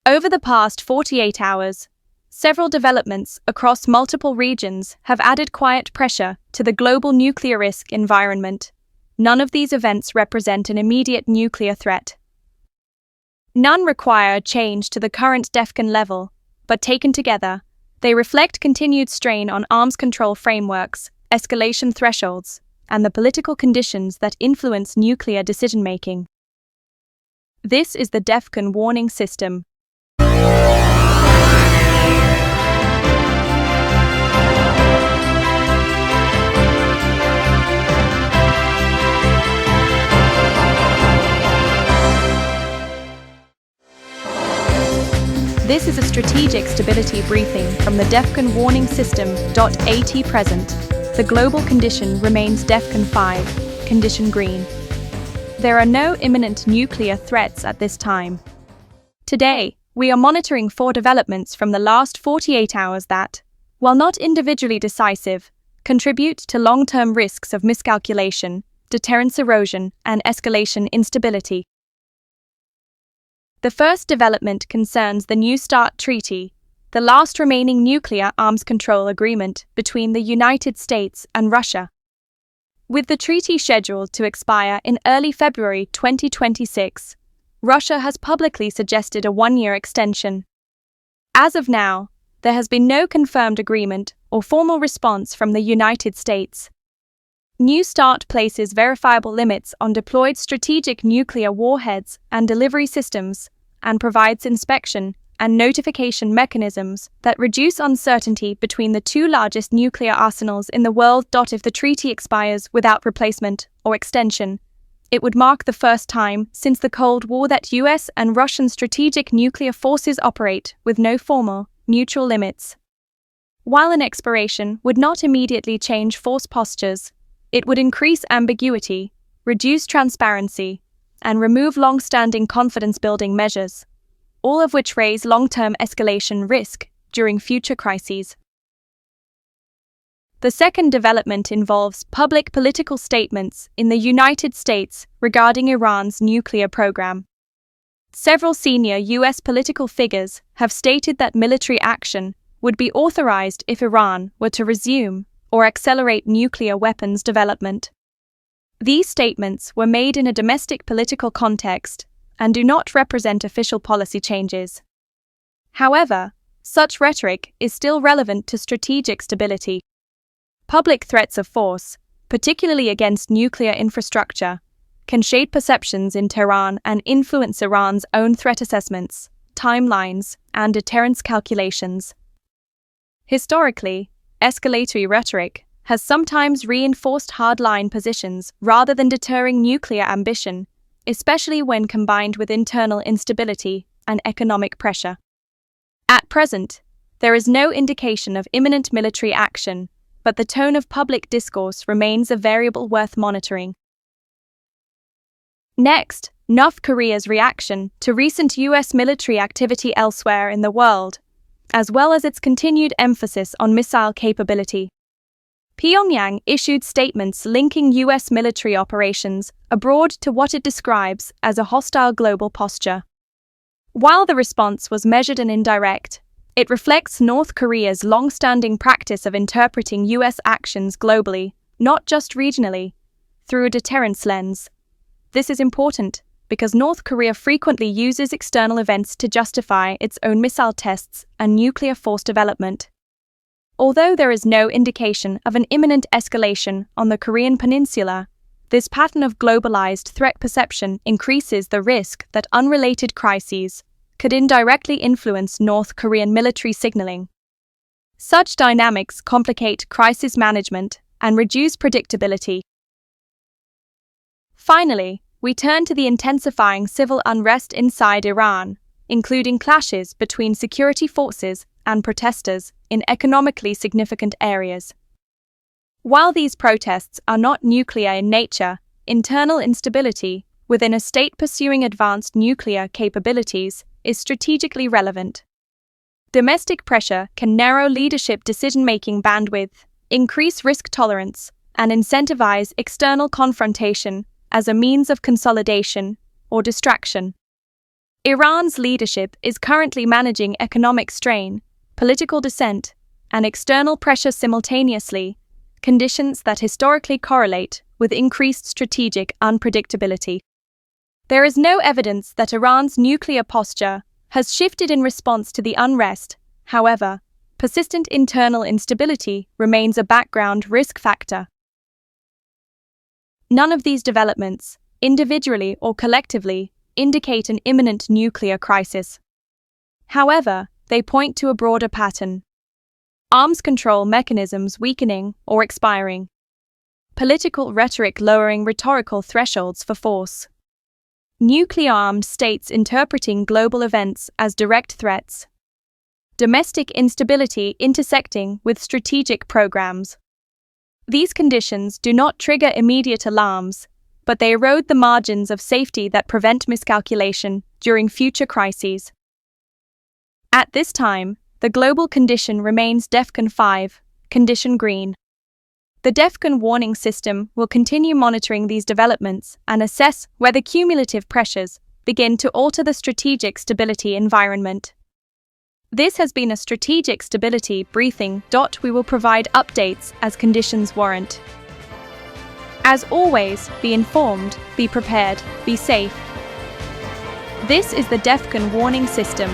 Over the past 48 hours, several developments across multiple regions have added quiet pressure to the global nuclear risk environment. None of these events represent an immediate nuclear threat. None require a change to the current DEFCON level, but taken together, they reflect continued strain on arms control frameworks, escalation thresholds, and the political conditions that influence nuclear decision-making. This is the DEFCON warning system. This is a strategic stability briefing from the DEFCON warning system. At present, the global condition remains DEFCON 5, condition green. There are no imminent nuclear threats at this time. Today, we are monitoring 4 developments from the last 48 hours that, while not individually decisive, contribute to long-term risks of miscalculation, deterrence erosion, and escalation instability. The first development concerns the New START Treaty, the last remaining nuclear arms control agreement between the United States and Russia. With the treaty scheduled to expire in early February 2026, Russia has publicly suggested a 1-year extension. As of now, there has been no confirmed agreement or formal response from the United States. New START places verifiable limits on deployed strategic nuclear warheads and delivery systems, and provides inspection and notification mechanisms that reduce uncertainty between the 2 largest nuclear arsenals in the world. If the treaty expires without replacement or extension, it would mark the first time since the Cold War that US and Russian strategic nuclear forces operate with no formal, neutral limits. While an expiration would not immediately change force postures, it would increase ambiguity, reduce transparency, and remove long-standing confidence-building measures, all of which raise long-term escalation risk during future crises. The second development involves public political statements in the United States regarding Iran's nuclear program. Several senior US political figures have stated that military action would be authorized if Iran were to resume or accelerate nuclear weapons development. These statements were made in a domestic political context and do not represent official policy changes. However, such rhetoric is still relevant to strategic stability. Public threats of force, particularly against nuclear infrastructure, can shade perceptions in Tehran and influence Iran's own threat assessments, timelines, and deterrence calculations. Historically, escalatory rhetoric has sometimes reinforced hardline positions rather than deterring nuclear ambition, especially when combined with internal instability and economic pressure. At present, there is no indication of imminent military action, but the tone of public discourse remains a variable worth monitoring. Next, North Korea's reaction to recent US military activity elsewhere in the world, as well as its continued emphasis on missile capability. Pyongyang issued statements linking US military operations abroad to what it describes as a hostile global posture. While the response was measured and indirect, it reflects North Korea's long-standing practice of interpreting US actions globally, not just regionally, through a deterrence lens. This is important because North Korea frequently uses external events to justify its own missile tests and nuclear force development. Although there is no indication of an imminent escalation on the Korean peninsula, this pattern of globalized threat perception increases the risk that unrelated crises could indirectly influence North Korean military signaling. Such dynamics complicate crisis management and reduce predictability. Finally, we turn to the intensifying civil unrest inside Iran, including clashes between security forces and protesters in economically significant areas. While these protests are not nuclear in nature, internal instability within a state pursuing advanced nuclear capabilities is strategically relevant. Domestic pressure can narrow leadership decision-making bandwidth, increase risk tolerance, and incentivize external confrontation as a means of consolidation or distraction. Iran's leadership is currently managing economic strain, political dissent, and external pressure simultaneously, conditions that historically correlate with increased strategic unpredictability. There is no evidence that Iran's nuclear posture has shifted in response to the unrest. However, persistent internal instability remains a background risk factor. None of these developments, individually or collectively, indicate an imminent nuclear crisis. However, they point to a broader pattern: arms control mechanisms weakening or expiring, political rhetoric lowering rhetorical thresholds for force, nuclear-armed states interpreting global events as direct threats, domestic instability intersecting with strategic programs. These conditions do not trigger immediate alarms, but they erode the margins of safety that prevent miscalculation during future crises. At this time, the global condition remains DEFCON 5, condition green. The DEFCON warning system will continue monitoring these developments and assess whether cumulative pressures begin to alter the strategic stability environment. This has been a strategic stability briefing. We will provide updates as conditions warrant. As always, be informed, be prepared, be safe. This is the DEFCON warning system.